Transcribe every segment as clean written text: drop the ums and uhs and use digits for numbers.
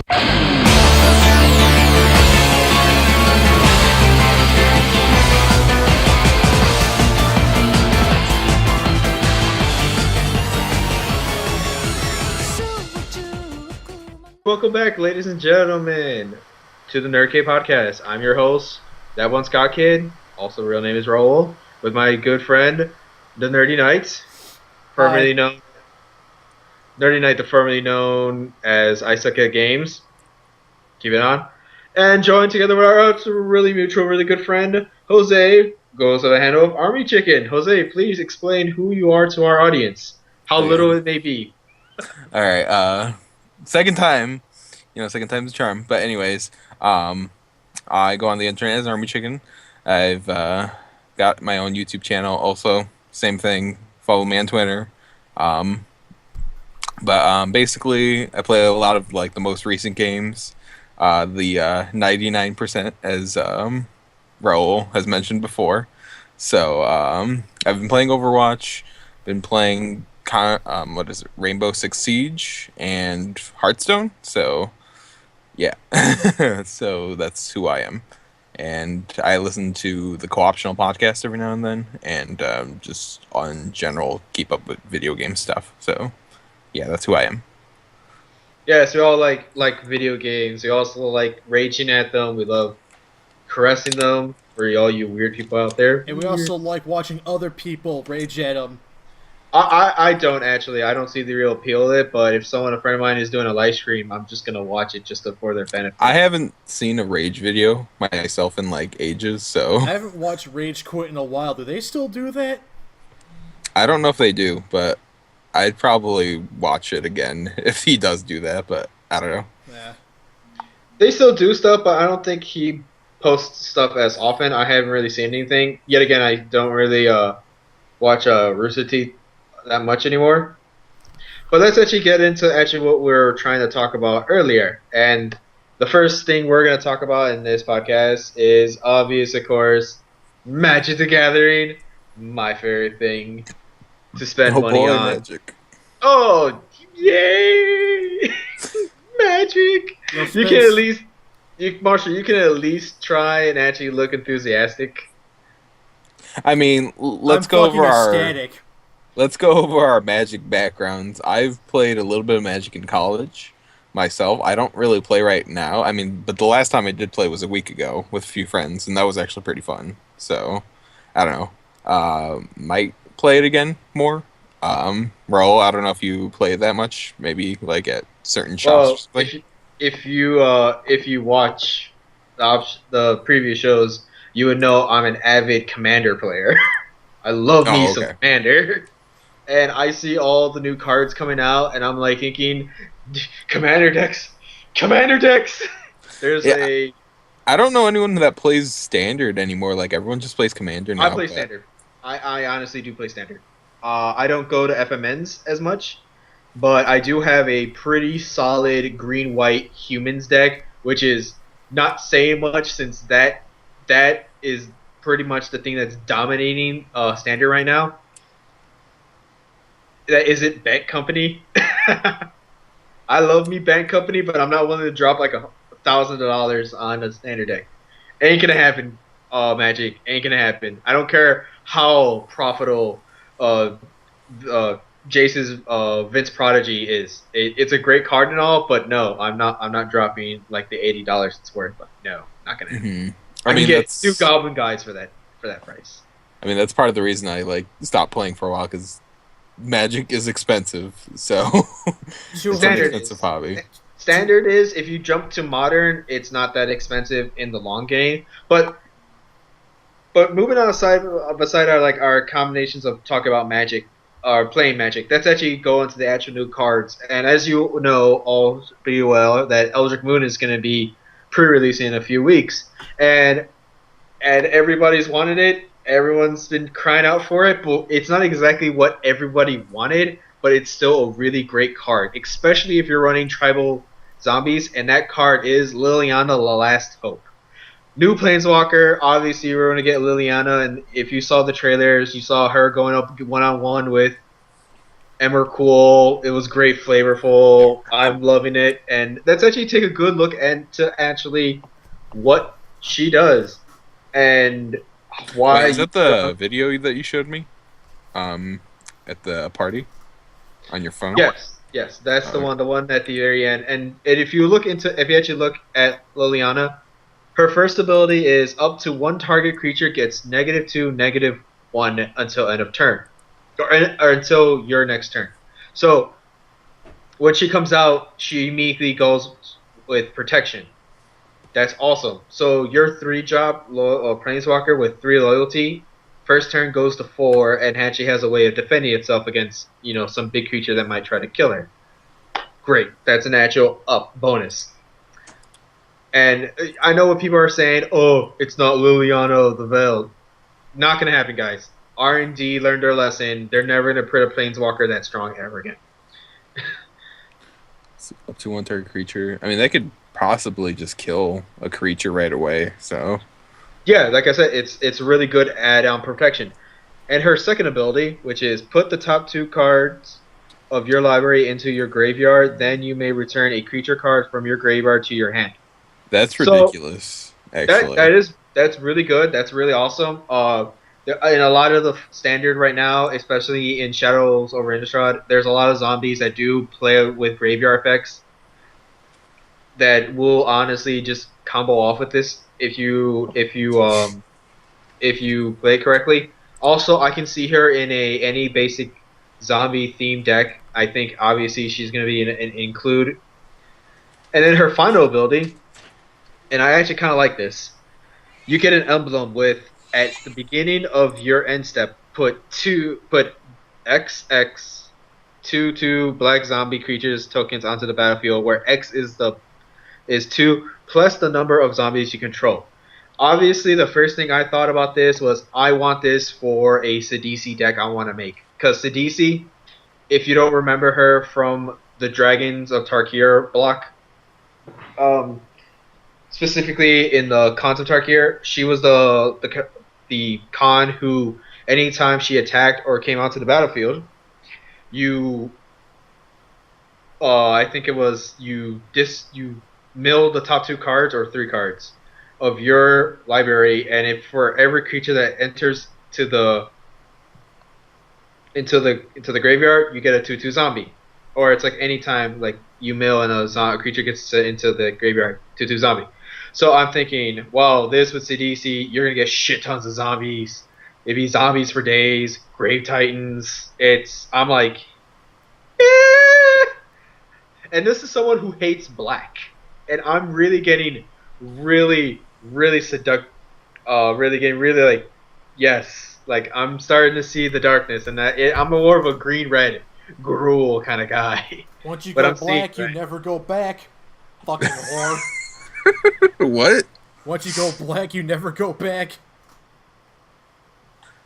Welcome back, ladies and gentlemen, to the Nerd K Podcast. I'm your host, That One Scott Kid, also real name is Werewolf, with my good friend, the Nerdy Knight, formerly known as I Suck at Games. Keep it on. And joined together with our really mutual, really good friend, Jose, goes by the handle of Army Chicken. Jose, please explain who you are to our audience, how little it may be. All right, second time's a charm. But anyways, I go on the internet as Army Chicken. I've got my own YouTube channel. Also, same thing. Follow me on Twitter. Basically, I play a lot of like the most recent games. The 99%, as Raul has mentioned before. So I've been playing Overwatch. Been playing Rainbow Six Siege and Hearthstone. So yeah, so that's who I am, and I listen to the Co-optional podcast every now and then, and just on general keep up with video game stuff. So yeah, that's who I am. Yeah, so we all like video games. We also like raging at them. We love caressing them for all you weird people out there. And we also like watching other people rage at them. I don't actually. I don't see the real appeal of it, but if a friend of mine is doing a live stream, I'm just going to watch it just for their benefit. I haven't seen a rage video myself in like ages, so... I haven't watched Rage Quit in a while. Do they still do that? I don't know if they do, but I'd probably watch it again if he does do that, but I don't know. Yeah. They still do stuff, but I don't think he posts stuff as often. I haven't really seen anything. Yet again, I don't really watch Rooster Teeth that much anymore. But let's actually get into what we were trying to talk about earlier. And the first thing we're going to talk about in this podcast is obvious, of course, Magic the Gathering, my favorite thing to spend money on. Magic. Oh, yay! Magic! You can at least, Marshall, you can at least try and actually look enthusiastic. I mean, let's go over our Magic backgrounds. I've played a little bit of Magic in college myself. I don't really play right now. I mean, but the last time I did play was a week ago with a few friends, and that was actually pretty fun. So, I don't know. Might play it again more. Raul, I don't know if you play it that much. Maybe like at certain shops. Well, if you watch the previous shows, you would know I'm an avid Commander player. I love me some Commander. And I see all the new cards coming out, and I'm like thinking, Commander decks! I don't know anyone that plays Standard anymore. Like, everyone just plays Commander now. I play Standard. I honestly do play Standard. I don't go to FMNs as much, but I do have a pretty solid green-white humans deck, which is not saying much since that is pretty much the thing that's dominating Standard right now. That isn't Bank Company. I love me Bank Company, but I'm not willing to drop like $1,000 on a Standard deck. Ain't gonna happen. Magic ain't gonna happen. I don't care how profitable Jace's Vince Prodigy is. It's a great card and all, but no, I'm not dropping like the $80 it's worth. But no, not gonna happen. Mm-hmm. I can get 2 Goblin Guys for that price. I mean, that's part of the reason I like stopped playing for a while, because Magic is expensive. So it's an expensive hobby. Standard is, if you jump to Modern, it's not that expensive in the long game. But moving on beside our combinations of talking about Magic or playing Magic, let's actually go into the actual new cards. And as you know all pretty well, that Eldritch Moon is going to be pre-releasing in a few weeks, and everybody's wanted it. Everyone's been crying out for it, but it's not exactly what everybody wanted, but it's still a really great card, especially if you're running tribal zombies, and that card is Liliana, the Last Hope. New Planeswalker, obviously we're going to get Liliana, and if you saw the trailers, you saw her going up one-on-one with Emmercool. It was great, flavorful. I'm loving it, and let's actually take a good look into actually what she does and Wait, why is you. that the video that you showed me? Um, at the party on your phone? Yes, yes, that's Oh, the one at the very end. And if you look into, if you actually look at Liliana, her first ability is up to one target creature gets -2, -1 until end of turn, or until your next turn. So when she comes out, she immediately goes with protection. That's awesome. So your 3-drop Planeswalker with 3 loyalty, first turn goes to 4, and actually has a way of defending itself against some big creature that might try to kill her. Great, that's a natural up bonus. And I know what people are saying. Oh, it's not Liliana the Veiled. Not gonna happen, guys. R&D learned their lesson. They're never gonna put a Planeswalker that strong ever again. it's up to one target creature. I mean, they could possibly just kill a creature right away. So Yeah, like I said, it's really good add-on protection. And her second ability, which is put the top 2 cards of your library into your graveyard, then you may return a creature card from your graveyard to your hand. that's So ridiculous, that actually. that is that's really good. That's really awesome. In a lot of the standard right now, especially in Shadows over Innistrad, there's a lot of zombies that do play with graveyard effects that will honestly just combo off with this if you play correctly. Also, I can see her in any basic zombie themed deck. I think obviously she's going to be an include. And then her final ability, and I actually kind of like this. You get an emblem with at the beginning of your end step, put XX 2 black zombie creatures tokens onto the battlefield, where X is 2 plus the number of zombies you control. Obviously, the first thing I thought about this was I want this for a Sidisi deck I want to make. Because Sidisi, if you don't remember her from the Dragons of Tarkir block, um, specifically in the Khans of Tarkir, she was the Khan who, anytime she attacked or came onto the battlefield, you I think it was you mill the top 2 cards or 3 cards of your library, and if for every creature that enters to the into the graveyard, you get a 2/2 zombie. Or it's like anytime like you mill and a creature gets into the graveyard, 2/2 zombie. So I'm thinking, well, this with CDC, you're gonna get shit tons of zombies. Maybe zombies for days, grave titans. I'm like, eh. And this is someone who hates black, and I'm really getting really seduced. Really getting really like, yes, like I'm starting to see the darkness, and I'm more of a green red gruel kind of guy. Once you But go I'm seeing black, you red. never go back. Fucking whore. What? Once you go black, you never go back.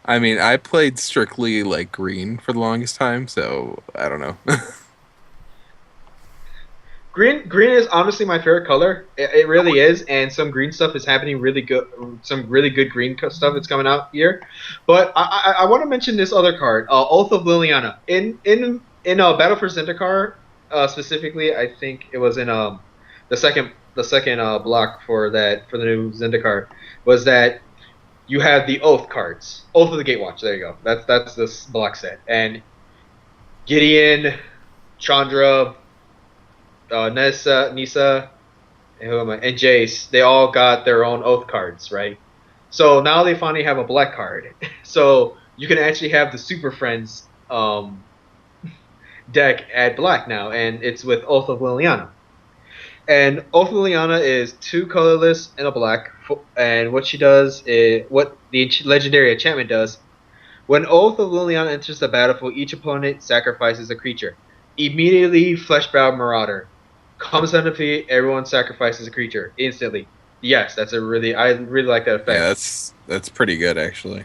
I mean, I played strictly like green for the longest time, so I don't know. Green is honestly my favorite color. It really is, and some green stuff is happening really good. Some really good green stuff is coming out here. But I want to mention this other card, Oath of Liliana. In Battle for Zendikar, specifically, I think it was in the second block for the new Zendikar was that you have the Oath cards, Oath of the Gatewatch. There you go. That's this block set, and Gideon, Chandra, Nisa, and who am I? And Jace, they all got their own oath cards, right? So now they finally have a black card. So you can actually have the Super Friends deck at black now, and it's with Oath of Liliana. And Oath of Liliana is 2 colorless and a black. And what she does is what the legendary enchantment does. When Oath of Liliana enters the battlefield, each opponent sacrifices a creature. Immediately, Fleshbound Marauder comes on the field. Everyone sacrifices a creature instantly. Yes, I really like that effect. Yeah, that's pretty good actually.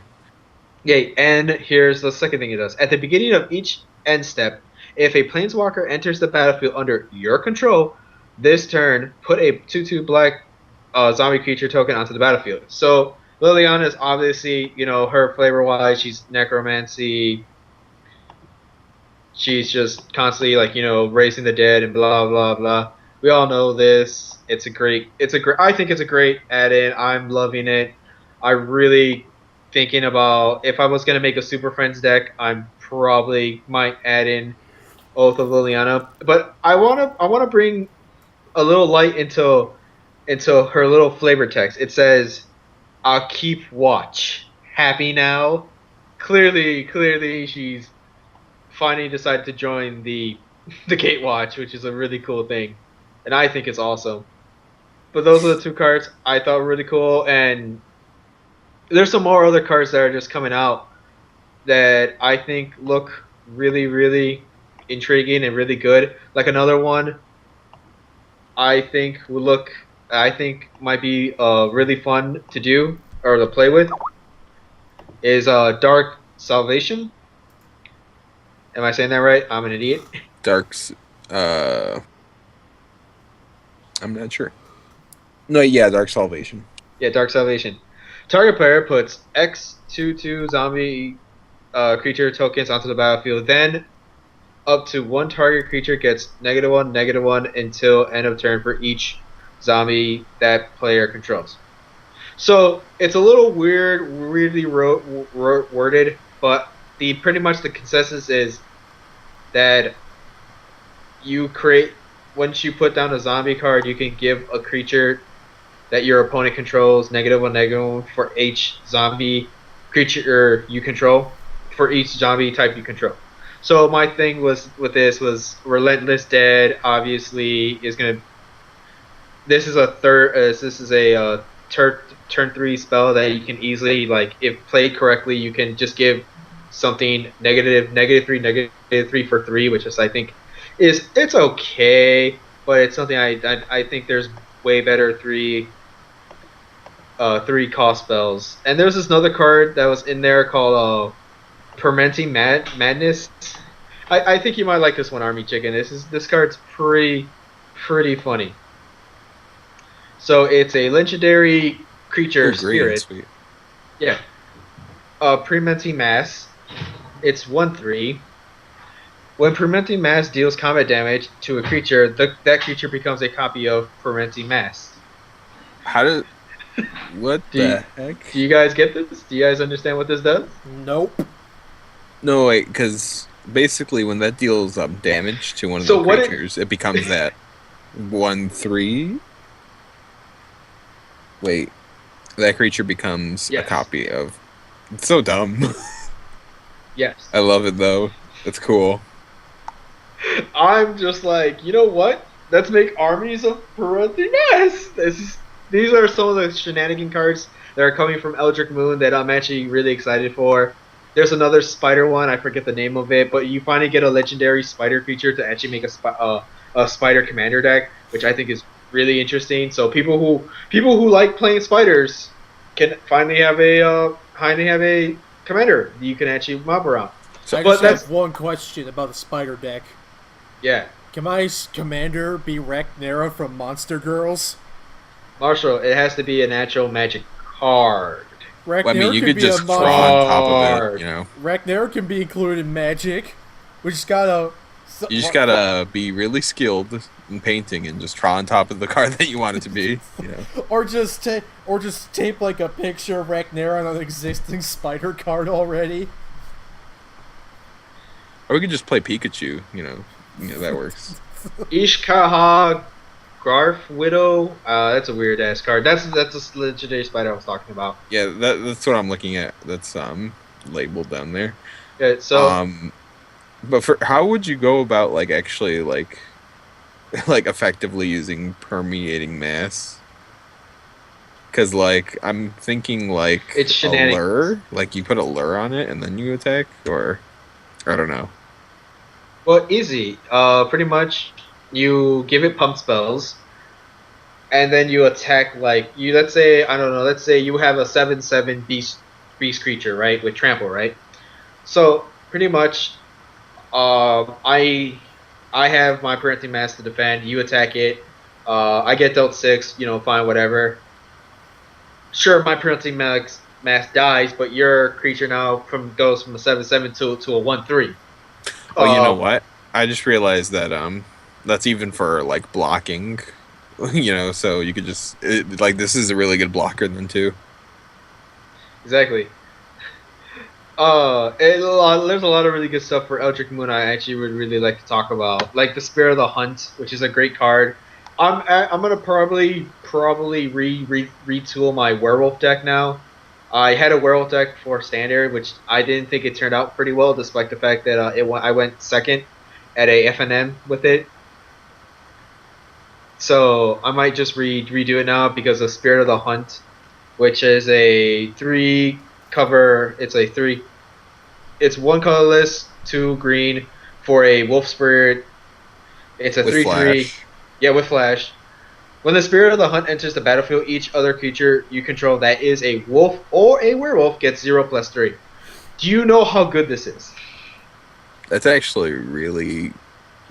Yay! And here's the second thing it does. At the beginning of each end step, if a planeswalker enters the battlefield under your control, this turn put a 2/2 black zombie creature token onto the battlefield. So Liliana is obviously, her flavor wise, she's necromancy. she's just constantly like raising the dead and blah blah blah. We all know this. I think it's a great add-in. I'm loving it. I really thinking about if I was gonna make a Super Friends deck, I'm probably might add in Oath of Liliana. But I wanna bring a little light into her little flavor text. It says, "I'll keep watch. Happy now." Clearly, she's finally decided to join the Gatewatch, which is a really cool thing, and I think it's awesome. But those are the two cards I thought were really cool, and there's some more other cards that are just coming out that I think look really, really intriguing and really good. Like another one I think might be really fun to do or to play with is Dark Salvation. Am I saying that right? I'm an idiot. Dark's. I'm not sure. No, yeah, Dark Salvation. Yeah, Dark Salvation. Target player puts X/2/2 zombie creature tokens onto the battlefield. Then up to one target creature gets -1/-1 until end of turn for each zombie that player controls. So it's a little weirdly worded, but pretty much the consensus is that you create once you put down a zombie card, you can give a creature that your opponent controls -1/-1 for each zombie creature you control, for each zombie type you control. So my thing was with this was Relentless Dead. Obviously, is gonna. This is a turn 3 spell that you can easily, like, if played correctly, you can just give something -3 for 3, which is I think it's okay, but it's something I think there's way better 3 cost spells. And there's this another card that was in there called Permenting Madness. I think you might like this one, Army Chicken. This card's pretty funny. So it's a legendary creature spirit. Sweet. Yeah. Prementing Mass. It's 1/3. When Prementing Mass deals combat damage to a creature, that creature becomes a copy of Prementing Mass. What the heck? Do you guys get this? Do you guys understand what this does? Nope. No, wait, because basically when that deals damage to one of the creatures, it becomes that 1/3. Wait, that creature becomes a copy of. It's so dumb. Yes. I love it though. It's cool. I'm just like, you know what? Let's make armies of Prementing Mass. These are some of the shenanigan cards that are coming from Eldritch Moon that I'm actually really excited for. There's another spider one, I forget the name of it, but you finally get a legendary spider creature to actually make a spider commander deck, which I think is really interesting. So people who like playing spiders can finally have a commander you can actually mob around. So I just have one question about the spider deck. Yeah. Can my commander be Rhaenyra from Monster Girls? Marshall, it has to be a natural magic card. Rhaenyra I mean, you could just draw on top of it, you know. Rhaenyra can be included in Magic. We just gotta. You just gotta be really skilled in painting and just draw on top of the card that you want it to be. You know. Or just tape like a picture of Rhaenyra on an existing spider card already. Or we could just play Pikachu. You know that works. Ishkaha Garf Widow. That's a weird ass card. That's a legendary spider I was talking about. Yeah, that's what I'm looking at. That's labeled down there. Yeah, so but how would you go about like actually like effectively using permeating mass? Because like I'm thinking like it's a lure, like you put a lure on it and then you attack, or I don't know. Well, easy. Pretty much you give it pump spells, and then you attack let's say you have a 7/7 beast creature, right, with trample, right? So pretty much, I have my Parenting Mass to defend. You attack it. I get dealt 6. Fine, whatever. Sure, my Parenting Mass dies, but your creature now goes from a 7/7 to a 1/3. Oh, you know what? I just realized that that's even for like blocking, so you could just like this is a really good blocker then too. Exactly. There's a lot of really good stuff for Eldritch Moon. I actually would really like to talk about, like the Spirit of the Hunt, which is a great card. I'm gonna probably retool my Werewolf deck now. I had a Werewolf deck for Standard, which I didn't think it turned out pretty well, despite the fact that I went second at a FNM with it. So I might just redo it now because of Spirit of the Hunt, which is a 3 cover. It's 1 colorless, 2 green for a wolf spirit. It's a With 3/3. Flash. Yeah, with flash. When the Spirit of the Hunt enters the battlefield, each other creature you control that is a wolf or a werewolf gets 0+3. Do you know how good this is? That's actually really,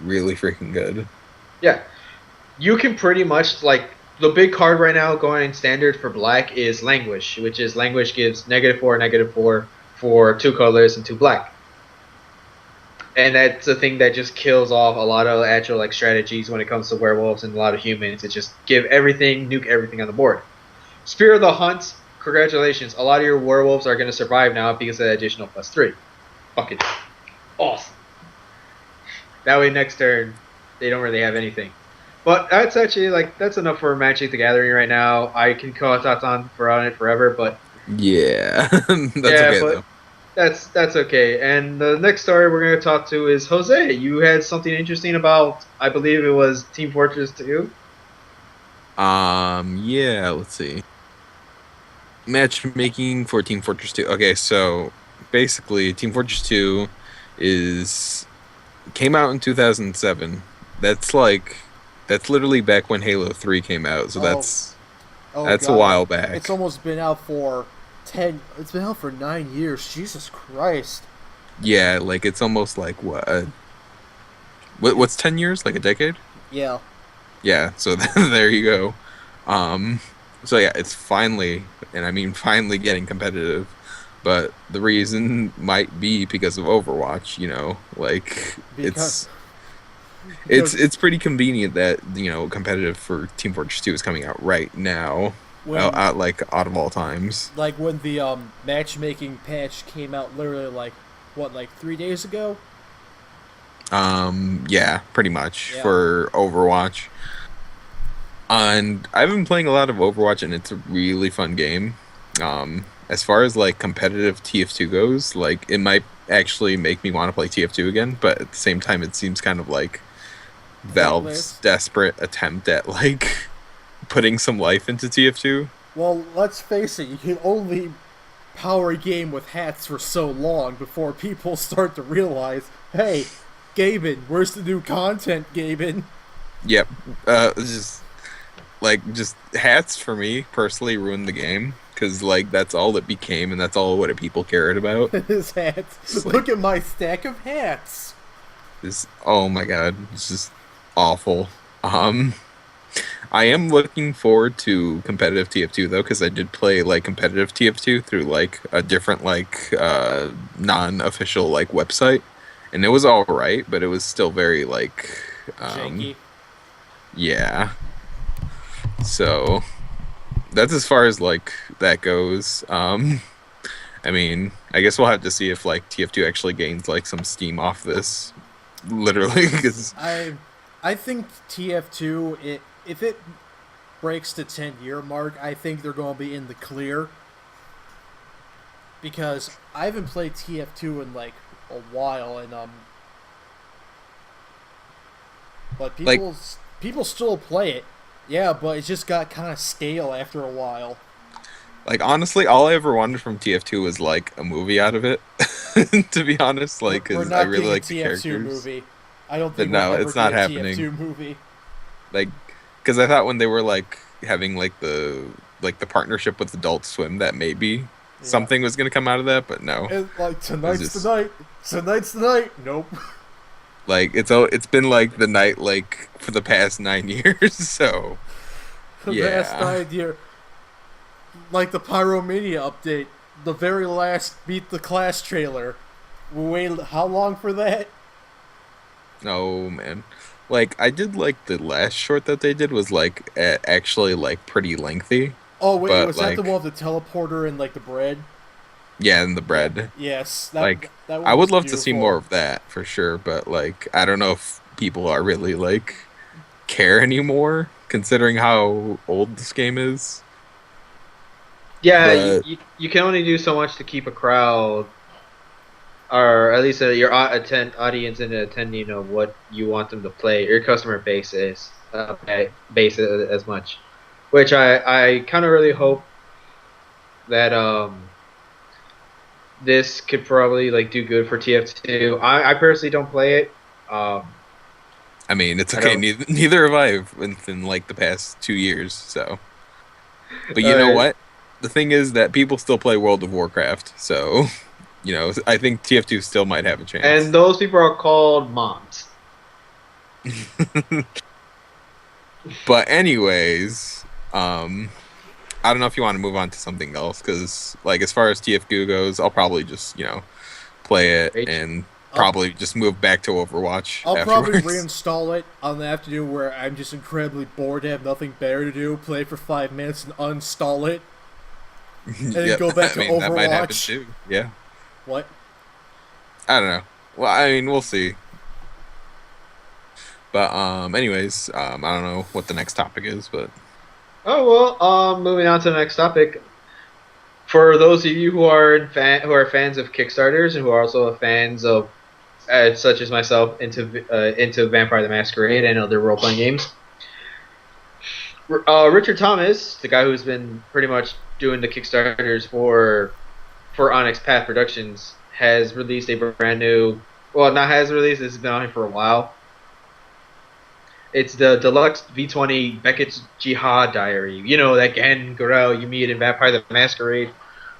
really freaking good. Yeah. You can pretty much, like, the big card right now going standard for black is Languish, which is Languish gives -4/-4 for 2 colors and 2 black. And that's a thing that just kills off a lot of actual like strategies when it comes to werewolves and a lot of humans. It just nuke everything on the board. Spirit of the Hunt, congratulations. A lot of your werewolves are going to survive now because of the additional +3. Fucking awesome. That way next turn, they don't really have anything. But that's actually, like, that's enough for Magic the Gathering right now. I can call thoughts on it forever, but Yeah, that's yeah, okay but though. that's okay. And the next story we're going to talk to is Jose. You had something interesting about, I believe it was Team Fortress 2? Yeah, let's see. Matchmaking for Team Fortress 2. Okay, so basically, Team Fortress 2 is came out in 2007. That's literally back when Halo 3 came out. So that's a God, while back. it's almost been out for 10. It's been out for 9 years. Jesus Christ. Yeah, like it's almost like what's 10 years? Like a decade? Yeah. Yeah, so there you go. So yeah, it's finally, and I mean finally getting competitive. But the reason might be because of Overwatch, like Because it's pretty convenient that competitive for Team Fortress 2 is coming out right now, like out of all times. like when the matchmaking patch came out, literally like 3 days ago. Yeah, pretty much Yeah. for Overwatch. And I've been playing a lot of Overwatch, and it's a really fun game. As far as like competitive TF2 goes, like it might actually make me want to play TF2 again, but at the same time, it seems kind of like Valve's Pointless. desperate attempt at like putting some life into TF2. Well, let's face it, you can only power a game with hats for so long before people start to realize, hey, Gaben, where's the new content, Gaben? Yep. Just hats for me personally ruined the game because like that's all it became and that's all what people cared about. His hats. Like- Look at my stack of hats. Oh my god, it's just awful. I am looking forward to competitive TF2 though, because I did play like competitive TF2 through like a different like non-official like website, and it was all right, but it was still very like Janky. yeah. So that's as far as like that goes. I mean, I guess we'll have to see if like TF2 actually gains like some steam off this, literally, because I think TF2, if it breaks the 10-year mark, I think they're going to be in the clear. Because I haven't played TF2 in like a while, and but people still play it. Yeah, but it just got kind of stale after a while. like honestly, all I ever wanted from TF2 was like a movie out of it. To be honest, like We're because not I really getting like a the TF2 characters. movie. I don't But think no, we'll ever it's not get a happening. TF2 movie. Like, because I thought when they were like having like the partnership with Adult Swim that maybe something was gonna come out of that, but no. And like tonight's just- the night. Tonight's the night. Nope. Like it's been like the night like for the past 9 years, so yeah. Last idea, like the Pyromania update, the very last Beat the Class trailer. We waited how long for that? Oh man, like I did like the last short that they did was like actually like pretty lengthy, Oh wait, but was that the like one with the teleporter and like the bread? yeah, and the Yeah. bread. Yes, Like that I one would was love to see more beautiful. of that for sure, but like I don't know if people are really like care anymore considering how old this game is. Yeah, But you can only do so much to keep a crowd, or at least your audience and attending of what you want them to play. Your customer base as much, which I kind of really hope that this could probably like do good for TF2. I personally don't play it. I mean, it's I okay. don't. Neither have I within like the past 2 years. So, but you know Uh, what? The thing is that people still play World of Warcraft. So, I think TF2 still might have a and chance. those people are called moms. But anyways, I don't know if you want to move on to something else because, like, as far as TF2 goes, I'll probably just play it Rach. and I'll probably just move back to Overwatch I'll probably afterwards. reinstall it on the afternoon where I'm just incredibly bored, have nothing better to do, play for 5 minutes and uninstall it, and then Yep, go back I to mean that might happen Overwatch. too. Yeah, What? I don't know. Well, I mean, we'll see. But anyways, I don't know what the next topic is, but Oh well. Moving on to the next topic. For those of you who are fans of Kickstarters and who are also fans of such as myself into Vampire the Masquerade and other role playing games, Richard Thomas, the guy who's been pretty much doing the Kickstarters for Onyx Path Productions, has released a brand new. Well, not has released. This has been on here for a while. It's the deluxe V20 Beckett's Jihad Diary. You know, that Gen Gorel you meet in Vampire the Masquerade,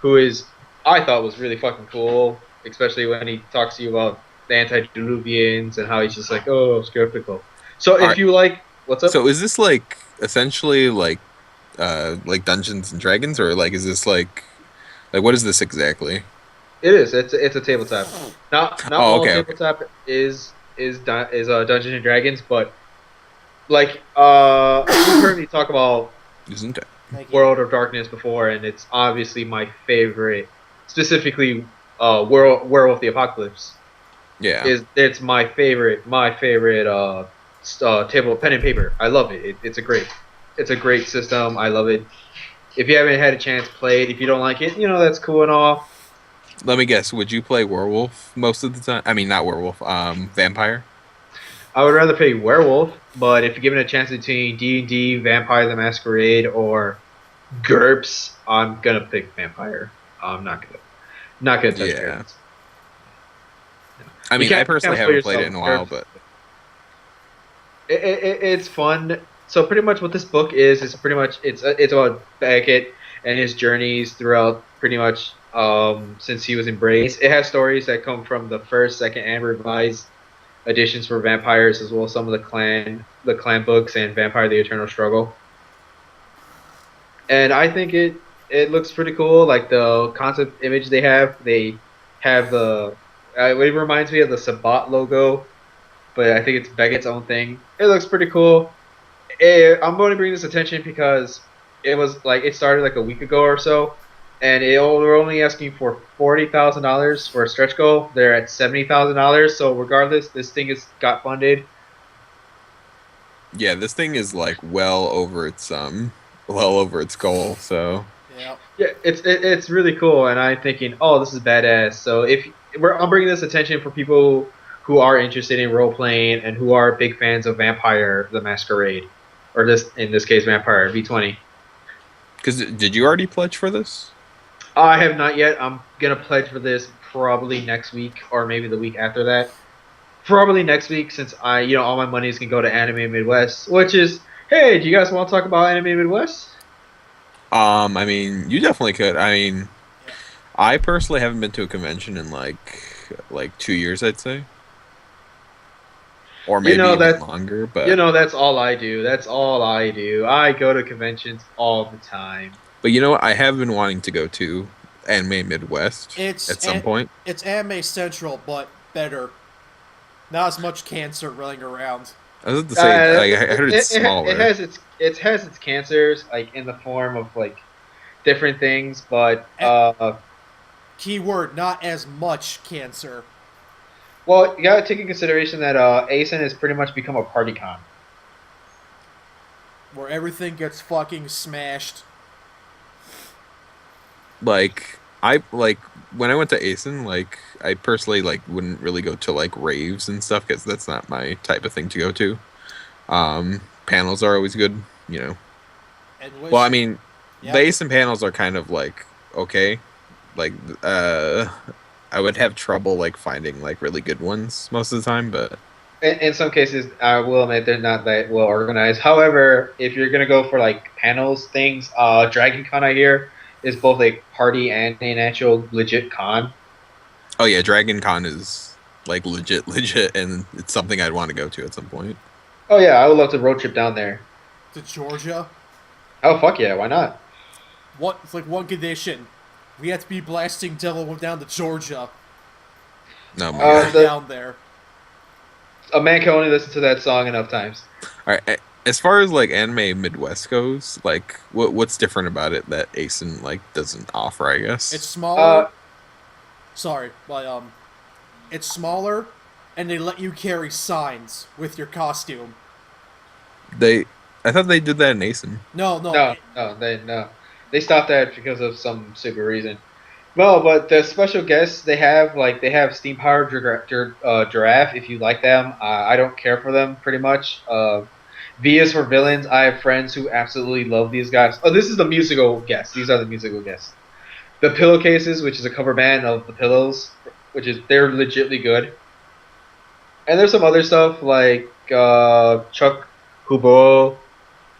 who is, I thought was really fucking cool, especially when he talks to you about the antediluvians and how he's just like, oh, skeptical. So all if right. you like, what's up? So is this like essentially like Dungeons and Dragons, or like is this like what is this exactly? It is. It's a tabletop. Not Oh, all okay, okay. tabletop is Dungeons and Dragons, but like you've heard me talk about Isn't it? Thank you. World of Darkness before, and it's obviously my favorite. Specifically, Werewolf the Apocalypse Yeah. it's my favorite table pen and paper. I love it. It's a great system. I love it. If you haven't had a chance, play it. If you don't like it, that's cool and all. Let me guess. Would you play Werewolf most of the time? I mean, not Werewolf. Vampire. I would rather play Werewolf, but if you're given a chance between D&D, Vampire the Masquerade, or GURPS, I'm gonna pick Vampire. I'm not gonna touch Yeah. Dragons. I You mean, I can't personally fool haven't played it yourself in with a while, GURPS. but It's fun. So pretty much what this book is pretty much it's about Beckett and his journeys throughout pretty much since he was embraced. It has stories that come from the first, second, and revised editions for vampires, as well as some of the clan books and Vampire: The Eternal Struggle. And I think it looks pretty cool. Like the concept image they have it reminds me of the Sabat logo, but I think it's Beckett's own thing. It looks pretty cool. I'm going to bring this attention because it started like a week ago or so, and we're only asking for $40,000 for a stretch goal. They're at $70,000. So regardless, this thing has got funded. yeah, this thing is like well over its goal. So Yeah. Yeah, it's really cool, and I'm thinking, oh, this is badass. So I'm bringing this attention for people who are interested in role playing and who are big fans of Vampire: The Masquerade, or in this case, Vampire V20. because did you already pledge for this? I have not yet. I'm gonna pledge for this probably next week or maybe the week after that. Probably next week, since all my money is gonna go to Anime Midwest, which is, hey, do you guys want to talk about Anime Midwest? I mean, you definitely could. I mean, I personally haven't been to a convention in like 2 years, I'd say, or You maybe know even that longer. But that's all I do. That's all I do. I go to conventions all the time. but you know what? I have been wanting to go to Anime Midwest It's at some point. it's Anime Central, but better. Not as much cancer running around. I was about to say, I heard it's It smaller. has its cancers like in the form of like different things, but Keyword, not as much cancer. well, you gotta take in consideration that ASIN has pretty much become a party con. Where everything gets fucking smashed. Like I like when I went to ASIN, like I personally like wouldn't really go to like raves and stuff because that's not my type of thing to go to. Panels are always good, you know. And Well, I wish, mean, the yep. ASIN panels are kind of like okay, like I would have trouble like finding like really good ones most of the time, but In some cases, I will admit they're not that well organized. However, if you're gonna go for like panels things, Dragon Con I hear is both a party and an actual legit con. oh yeah, Dragon Con is like legit, and it's something I'd want to go to at some point. Oh yeah, I would love to road trip down there. To Georgia. Oh fuck yeah, why not? What? It's like one condition. We have to be blasting Devil down to Georgia. No, my All the God. way down there. A man can only listen to that song enough times. All right. As far as like anime Midwest goes, like what's different about it that ASIN like doesn't offer? I guess. It's smaller. Uh, Sorry, but it's smaller, and they let you carry signs with your costume. They, I thought they did that in ASIN. No, no, they stopped that because of some stupid reason. No, but the special guests they have steam powered giraffe. If you like them, I don't care for them pretty much. V is for villains. I have friends who absolutely love these guys. Oh, this is the musical guests. These are the musical guests. The pillowcases, which is a cover band of the pillows, which is they're legitly good. And there's some other stuff like Chuck Hubo,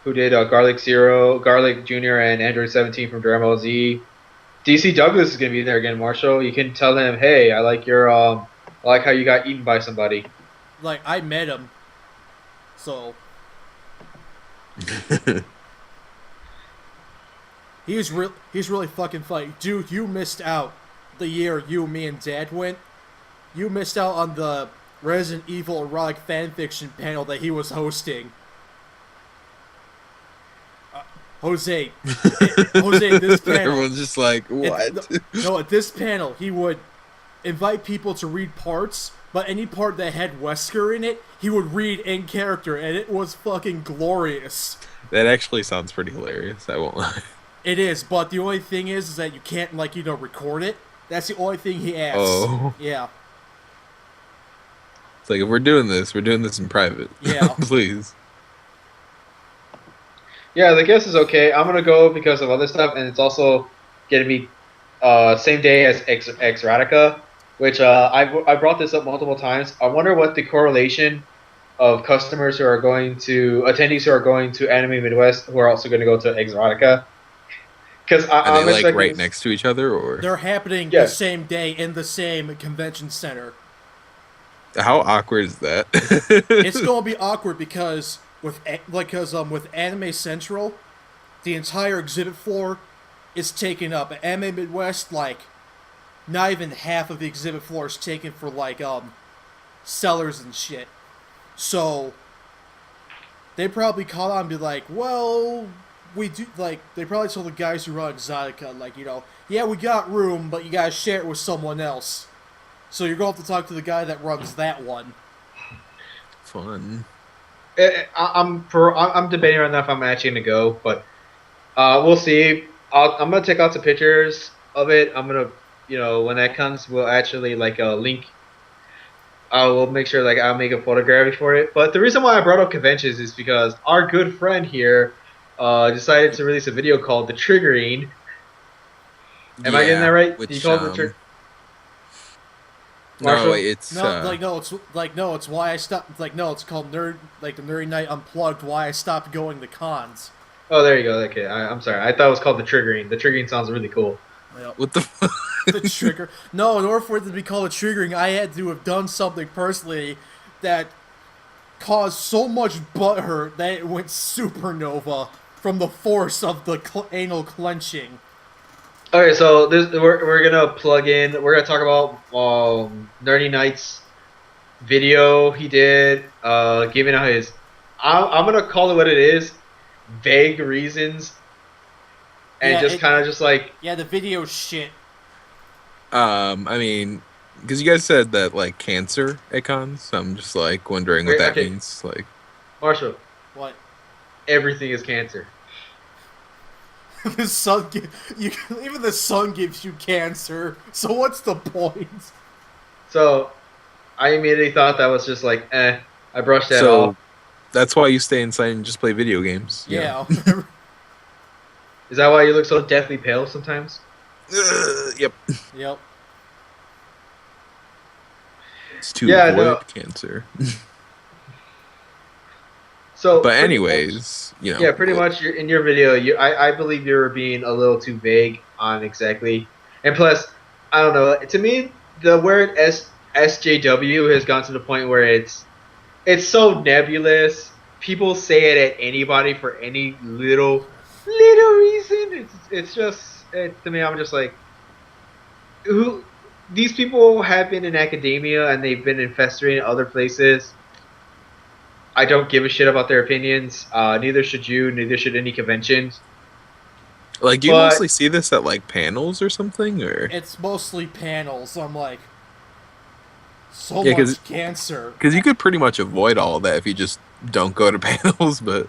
who did Garlic Zero, Garlic Junior, and Android 17 from Dragon Ball Z. DC Douglas is gonna be there again, Marshall. You can tell him, hey, I like your I like how you got eaten by somebody. like I met him, so he's really fucking funny, dude. You missed out the year you, me, and Dad went. You missed out on the Resident Evil erotic fanfiction panel that he was hosting. Jose, this panel. Everyone's just like, what? At this panel, he would invite people to read parts, but any part that had Wesker in it, he would read in character, and it was fucking glorious. That actually sounds pretty hilarious. I won't lie. It is, but the only thing is that you can't, record it. That's the only thing he asks. Oh. Yeah. It's like if we're doing this in private. Yeah. Please. Yeah, the guess is okay. I'm gonna go because of other stuff, and it's also gonna be same day as Ex Radica, which I brought this up multiple times. I wonder what the correlation of customers who are going to attendees who are going to Anime Midwest who are also going to go to Ex Radica. Because Are they like right next to each other, or they're happening the same day in the same convention center. how awkward is that? It's gonna be awkward because with Anime Central, the entire exhibit floor is taken up. At Anime Midwest, like not even half of the exhibit floor is taken for sellers and shit. So they probably caught on and be like, well, we do, they probably told the guys who run Exotica, yeah, we got room, but you gotta share it with someone else. So you're going to have to talk to the guy that runs that one. Fun. I'm debating right now if I'm actually gonna go, but we'll see. I'm gonna take out some pictures of it. I'm gonna, when that comes, we'll actually link. We'll make sure I'll make a photograph for it. But the reason why I brought up conventions is because our good friend here decided to release a video called "The Triggering." Am I getting that right? Which, he called the Marshall? No, it's it's why I stopped. It's called the Nerdy Night Unplugged. Why I stopped going to cons. Oh, there you go. Okay, I'm sorry. I thought it was called The Triggering. The Triggering sounds really cool. Yep. What the? The trigger. No, in order for it to be called a triggering, I had to have done something personally that caused so much butthurt that it went supernova from the force of the anal clenching. Okay, so we're gonna plug in. We're gonna talk about Nerdy Nights video he did, giving out his, I'm gonna call it what it is, vague reasons, and Yeah, just kind of just like, yeah, the video shit. I mean, because you guys said that like cancer at cons, so I'm just like wondering what wait, that okay, means. Like, Marshall, What? everything is cancer. The sun, even the sun gives you cancer. So what's the point? So I immediately thought that was just like, I brushed that so off. that's why you stay inside and just play video games. Yeah. Is that why you look so deathly pale sometimes? Yep. Yep. It's to Yeah, avoid no. cancer. So But pretty much, anyways, yeah, pretty much in your video, I believe you were being a little too vague on exactly. And plus, I don't know. To me, the word SJW has gone to the point where it's so nebulous. People say it at anybody for any little reason. It's just to me. I'm just like, who? These people have been in academia and they've been festering in other places. I don't give a shit about their opinions. Neither should you. Neither should any conventions. like, do you But mostly see this at like panels or something, or It's mostly panels. I'm like, so Yeah, much cancer. because you could pretty much avoid all of that if you just don't go to panels. But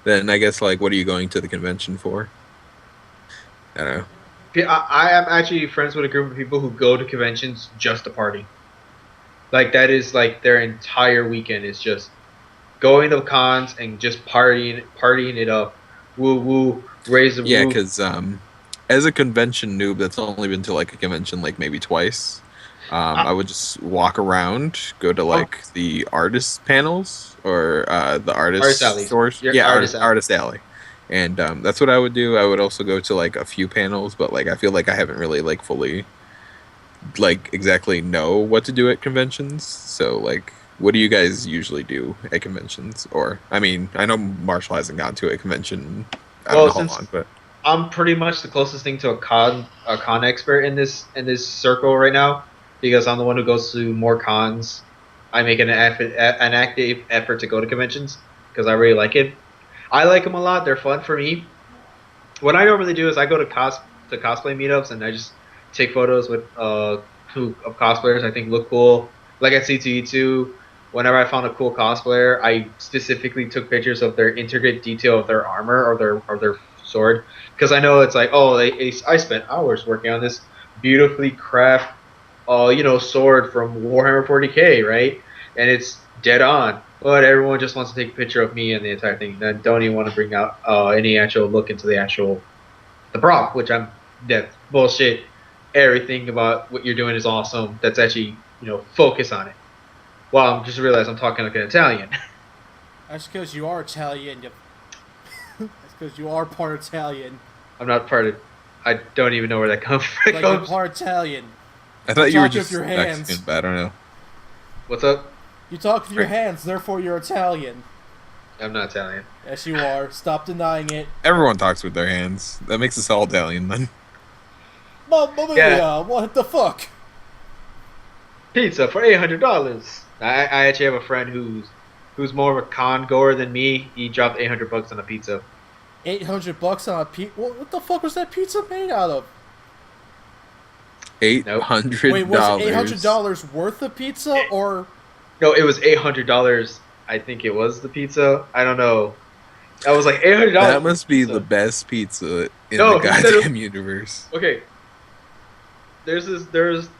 then I guess like, what are you going to the convention for? I don't know. I am actually friends with a group of people who go to conventions just to party. Like that is like their entire weekend is just going to cons and just partying it up. Woo woo, raise the Yeah, roof. because as a convention noob that's only been to like a convention like maybe twice, I would just walk around, go to like the artist panels or the Artist artist alleys. stores. Your Yeah, artist alley. artist alley. And that's what I would do. I would also go to like a few panels, but like I feel like I haven't really like fully like exactly know what to do at conventions. So like, what do you guys usually do at conventions? Or I mean, I know Marshall hasn't gone to a convention. I don't Well, know how since long, but I'm pretty much the closest thing to a con expert in this circle right now because I'm the one who goes to more cons. I make an active effort to go to conventions because I really like it. I like them a lot. They're fun for me. What I normally do is I go to cosplay meetups and I just take photos with who of cosplayers I think look cool. Like at C2E2, whenever I found a cool cosplayer, I specifically took pictures of their intricate detail of their armor or their sword because I know it's like, oh, I spent hours working on this beautifully craft sword from Warhammer 40K, right? And it's dead on. But everyone just wants to take a picture of me and the entire thing. They don't even want to bring out any actual look into the prop, which that's bullshit. Everything about what you're doing is awesome. That's actually focus on it. Well, I'm just realized I'm talking like an Italian. That's because you are Italian. That's because you are part Italian. I'm not part of. I don't even know where that comes from. Like you're part Italian. I thought you were talk with just your hands. Mexican, but I don't know. What's up? You talk with your hands, therefore you're Italian. I'm not Italian. Yes, you are. Stop denying it. Everyone talks with their hands. That makes us all Italian then. Mamma mia! Yeah. What the fuck? Pizza for $800. I actually have a friend who's more of a con goer than me. He dropped $800 on a pizza. $800 on a pizza? What the fuck was that pizza made out of? $800. Wait, was it $800 worth of pizza or? No, it was $800. I think it was the pizza. I don't know. That was like $800. That must be the best pizza in No, the he said goddamn universe. Okay. There's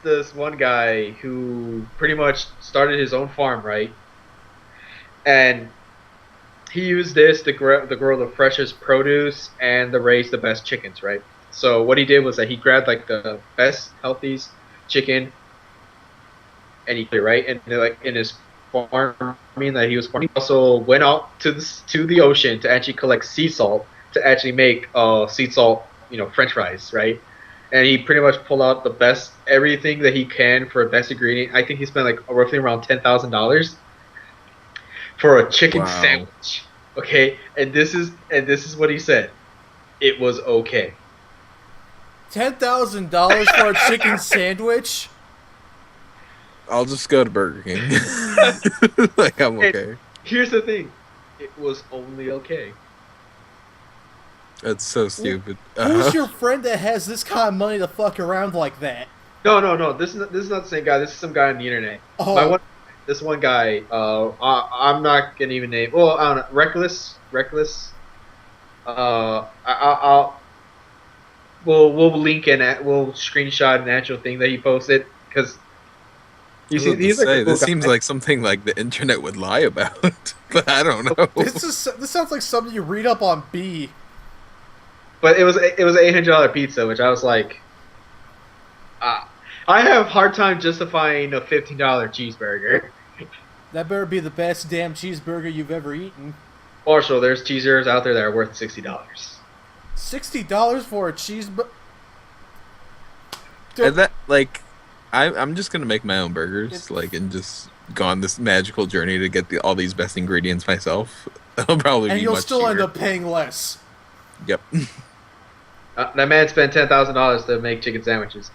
this one guy who pretty much started his own farm, right? And he used this to grow the freshest produce and to raise the best chickens, right? So what he did was that he grabbed like the best, healthiest chicken, and he right, and like in his farming that he was farming, he also went out to the ocean to actually collect sea salt to actually make sea salt, French fries, right? And he pretty much pulled out the best everything that he can for a best ingredient. I think he spent like roughly around $10,000 for a chicken Wow. sandwich. Okay, and this is what he said. It was okay. $10,000 for a chicken sandwich? I'll just go to Burger King. Like, I'm And okay. here's the thing, it was only okay. That's so stupid. Who's your friend that has this kind of money to fuck around like that? No. This is not the same guy. This is some guy on the internet. Oh. This one guy. I'm not gonna even name. Well, I don't know. Reckless. I'll we'll link we'll screenshot an actual thing that he posted because he's like a cool this guy. seems like something like the internet would lie about, but I don't know. This sounds like something you read up on B. But it was an $800 pizza, which I was like, I have a hard time justifying a $15 cheeseburger. That better be the best damn cheeseburger you've ever eaten. Marshall, there's cheeseburgers out there that are worth $60. $60 for a cheeseburger? And that, like, I'm just gonna make my own burgers, like, and just go on this magical journey to get all these best ingredients myself. That'll probably and be you'll much still cheaper. end up paying less. Yep. That man spent $10,000 to make chicken sandwiches.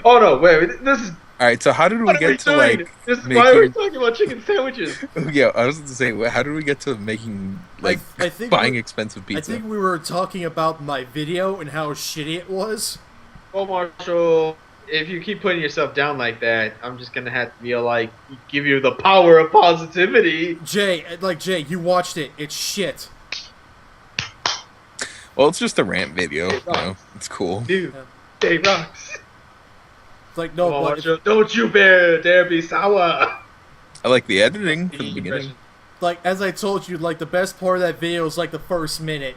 Oh no! Wait, this is. All right. So how did we What are we get to doing? like? This is making... why we're talking about chicken sandwiches. Yeah, I was going to say, how did we get to making like I think buying expensive pizza? I think we were talking about my video and how shitty it was. Well, Marshall, if you keep putting yourself down like that, I'm just gonna have to be like, give you the power of positivity. Jay, you watched it. It's shit. Well, it's just a rant video. You know, it's cool. Dude, Day rocks. It's like, no, Come on, but Marshall, don't you dare be sour. I like the editing for the beginning. like as I told you, like the best part of that video is like the first minute.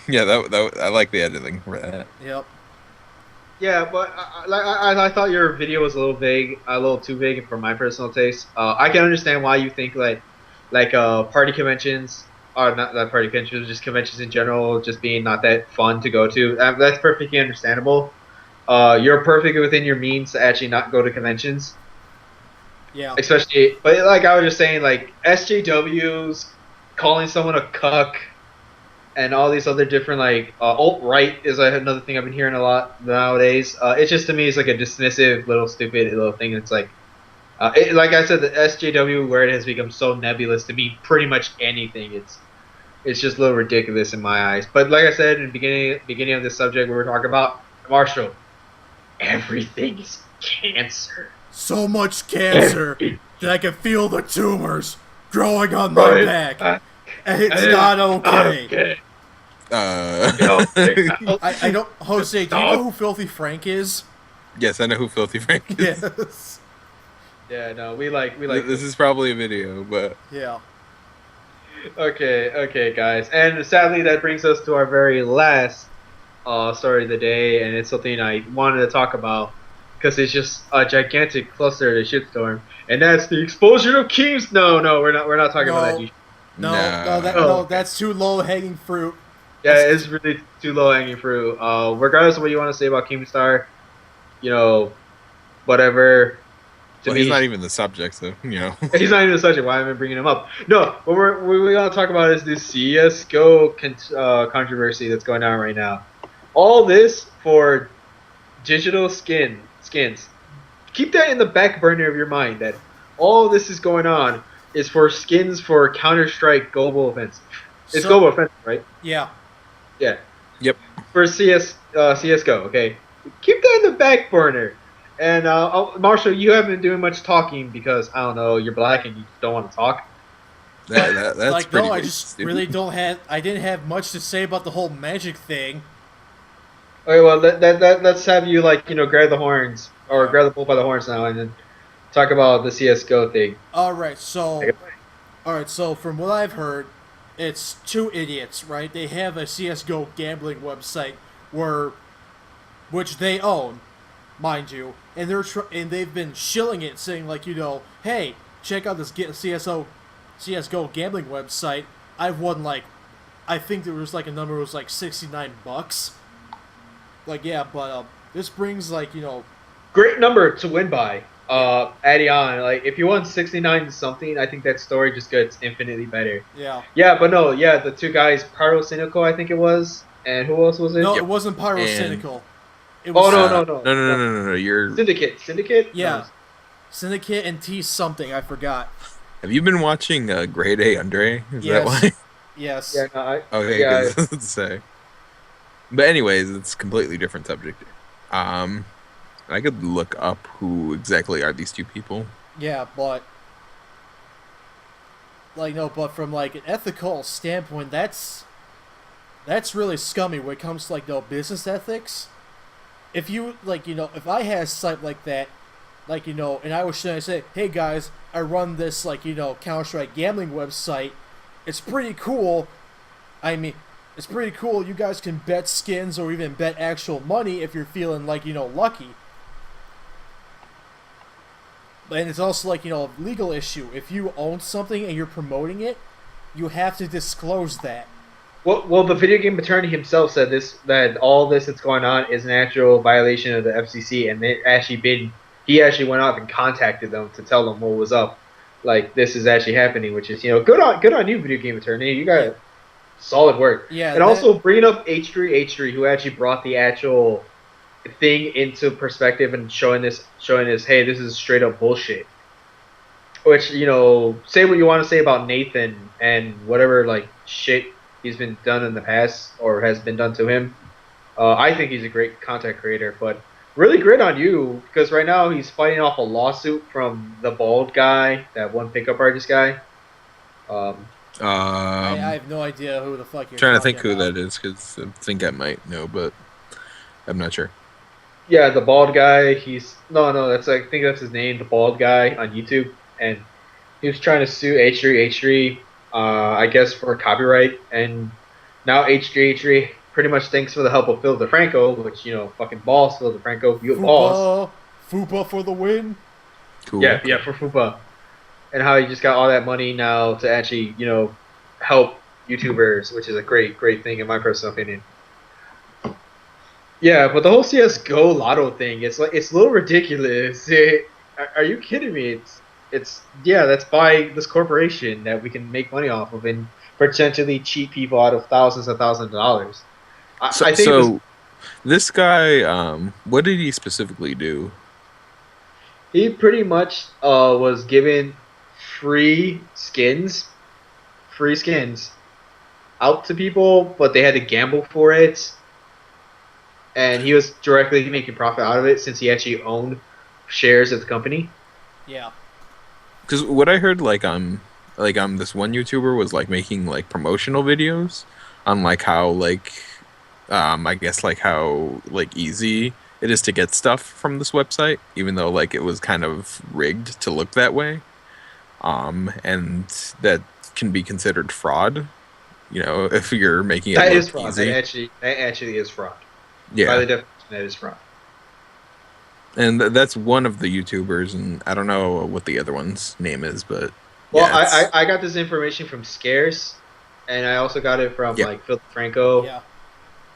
Yeah, that I like the editing for that. Yep. Yeah, but I thought your video was a little vague, a little too vague for my personal taste. I can understand why you think like party conventions, or not that party conventions, just conventions in general, just being not that fun to go to. That's perfectly understandable. You're perfectly within your means to actually not go to conventions. Yeah. Especially, but like I was just saying, like SJWs, calling someone a cuck, and all these other different like alt-right is another thing I've been hearing a lot nowadays. It's just to me, it's like a dismissive little stupid little thing. It's like, like I said, the SJW word has become so nebulous to mean pretty much anything. It's just a little ridiculous in my eyes. But like I said in the beginning of this subject, we were talking about Marshall. Everything is cancer. So much cancer that I can feel the tumors growing on my back, and it's not okay. I don't, Jose. Do you know who Filthy Frank is? Yes, I know who Filthy Frank is. Yes. Yeah, no, we like. This is probably a video, but Yeah. Okay, guys, and sadly that brings us to our very last story of the day, and it's something I wanted to talk about because it's just a gigantic cluster of shitstorm, and that's the exposure of Keems. No, we're not talking about that. No, that's too low hanging fruit. Yeah, it's really too low hanging fruit. Regardless of what you want to say about Keemstar, whatever. Well, he's not even the subject, so He's not even the subject. Why am I bringing him up? No, what we want to talk about is this CS:GO controversy that's going on right now. All this for digital skins. Keep that in the back burner of your mind. That all this is going on is for skins for Counter-Strike Global Offensive. It's Global Offensive, right? Yeah. Yeah. Yep. For CS:GO. Okay. Keep that in the back burner. And Marshall, you haven't been doing much talking because I don't know, you're black and you don't want to talk. That's like pretty no, I just stupid. really don't have. I didn't have much to say about the whole magic thing. Okay, well let's have you grab the horns or grab the bull by the horns now and then talk about the CS:GO thing. All right, so from what I've heard, it's two idiots, right? They have a CS:GO gambling website which they own, mind you, and they've been shilling it, saying hey, check out this CS:GO gambling website. I've won I think there was a number was $69. This brings Great number to win by. Adding on, if you won 69 something, I think that story just gets infinitely better. Yeah. Yeah, but no, the two guys, Pyro Cynical, I think it was, and who else was it? No, it wasn't Pyro Cynical. It was No. You're. Syndicate. yeah, No. Syndicate and T something I forgot. Have you been watching Grade A Andre? Is that Yes. why? Yes. Yeah. No. Okay, Yeah. because say. But anyways, it's a completely different subject. I could look up who exactly are these two people. Yeah, but like no, but from like an ethical standpoint, that's really scummy when it comes to like no business ethics. If you like, if I had a site like that, like and I was trying to say, hey guys, I run this like Counter-Strike gambling website. It's pretty cool. I mean, it's pretty cool. You guys can bet skins or even bet actual money if you're feeling like lucky. And it's also like a legal issue. If you own something and you're promoting it, you have to disclose that. Well, the video game attorney himself said that all this that's going on is an actual violation of the FCC, and he actually went out and contacted them to tell them what was up. Like, this is actually happening, which is good on you, video game attorney. You got solid work. Yeah, and also bringing up H3, who actually brought the actual thing into perspective and showing us, hey, this is straight up bullshit. Which say what you want to say about Nathan and whatever like shit he's been done in the past or has been done to him. I think he's a great content creator, but really great on you because right now he's fighting off a lawsuit from the bald guy, that one pickup artist guy. I have no idea who the fuck you're trying to think about. who that is because I think I might know, but I'm not sure. Yeah, the bald guy. I think that's his name, the bald guy on YouTube, and he was trying to sue H3, I guess for copyright, and now H3 pretty much thanks for the help of Phil DeFranco, which fucking boss Phil DeFranco, you a boss. Fupa for the win. Cool. Yeah, for Fupa, and how he just got all that money now to actually help YouTubers, which is a great thing in my personal opinion. Yeah, but the whole CS:GO Lotto thing, it's a little ridiculous. Are you kidding me? That's by this corporation that we can make money off of and potentially cheat people out of thousands and thousands of dollars. I think this guy, what did he specifically do? He pretty much was given free skins out to people, but they had to gamble for it. And he was directly making profit out of it since he actually owned shares of the company. Yeah. Because what I heard, this one YouTuber was like making like promotional videos on like how I guess like how like easy it is to get stuff from this website, even though like it was kind of rigged to look that way, and that can be considered fraud. If you're making it that look is fraud. easy. That actually is fraud. Yeah. By the definition, that is fraud. And that's one of the YouTubers, and I don't know what the other one's name is, but well, yeah, I got this information from Scarce, and I also got it from like Phil Franco. Yeah.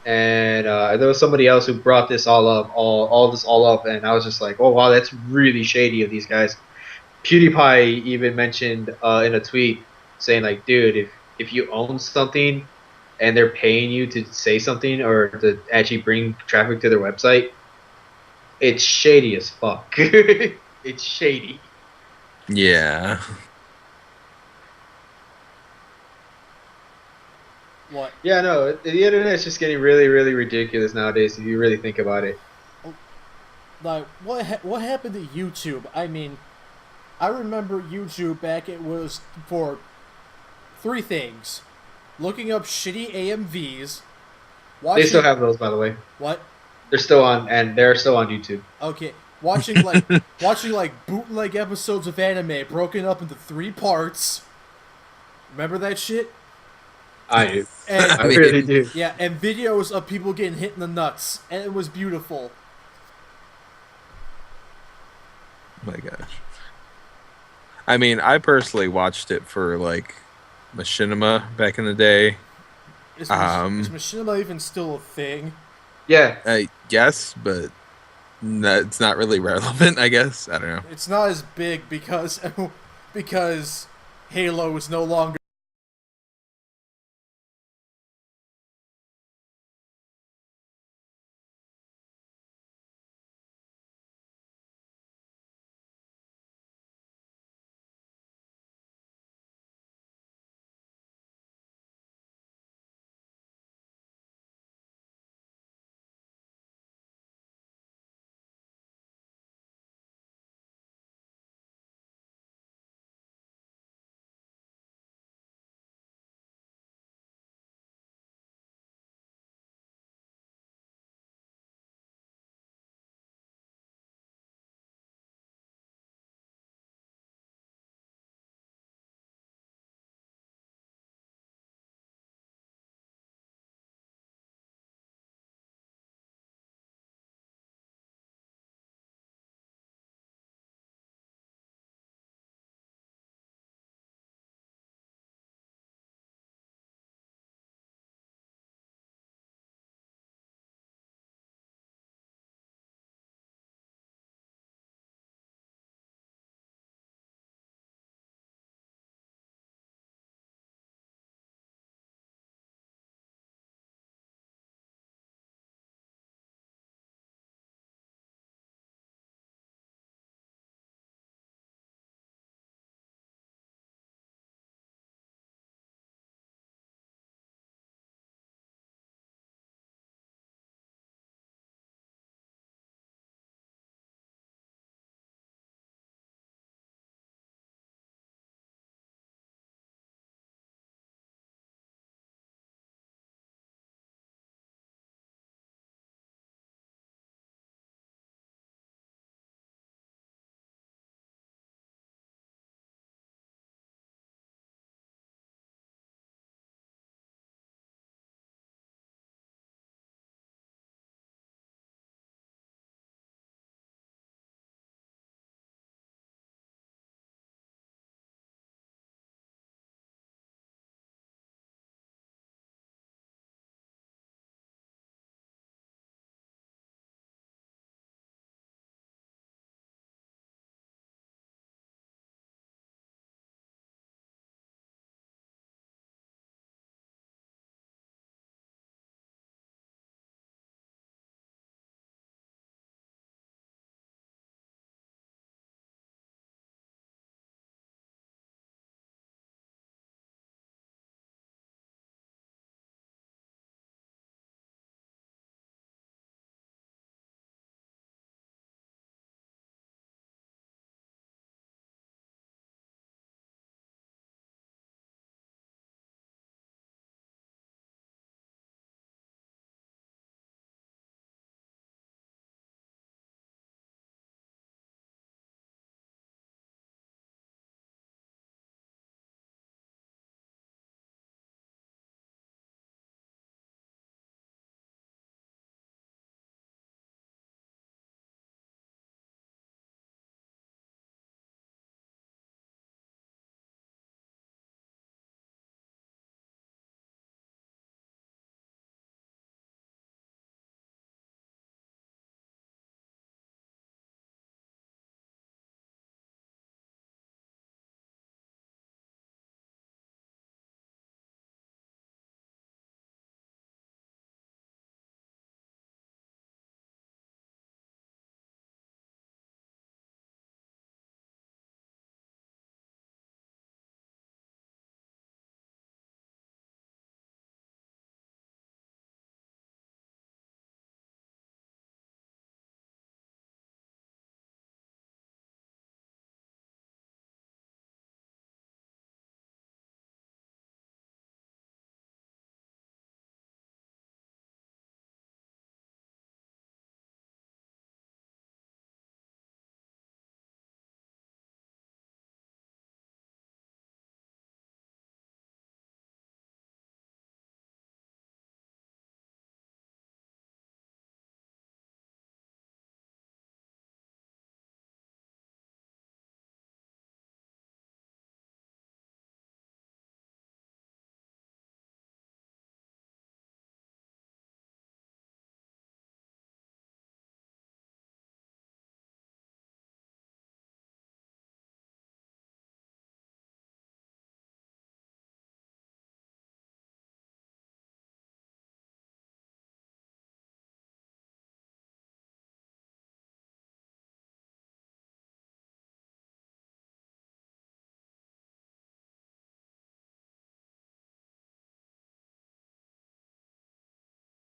And there was somebody else who brought this all up, and I was just like, oh wow, that's really shady of these guys. PewDiePie even mentioned in a tweet saying like, dude, if you own something and they're paying you to say something or to actually bring traffic to their website, it's shady as fuck. It's shady. Yeah. What? Yeah, no, the internet's just getting really, really ridiculous nowadays if you really think about it. Like, what happened to YouTube? I mean, I remember YouTube back, it was for 3 things. Looking up shitty AMVs. They still have those, by the way. What? They're still on YouTube. Okay. Watching bootleg episodes of anime broken up into 3 parts. Remember that shit? I do. And, I really do. Yeah, and videos of people getting hit in the nuts. And it was beautiful. Oh my gosh. I mean, I personally watched it for like Machinima back in the day. Is Machinima even still a thing? Yeah. Yes, but it's not really relevant, I guess. I don't know. It's not as big because Halo is no longer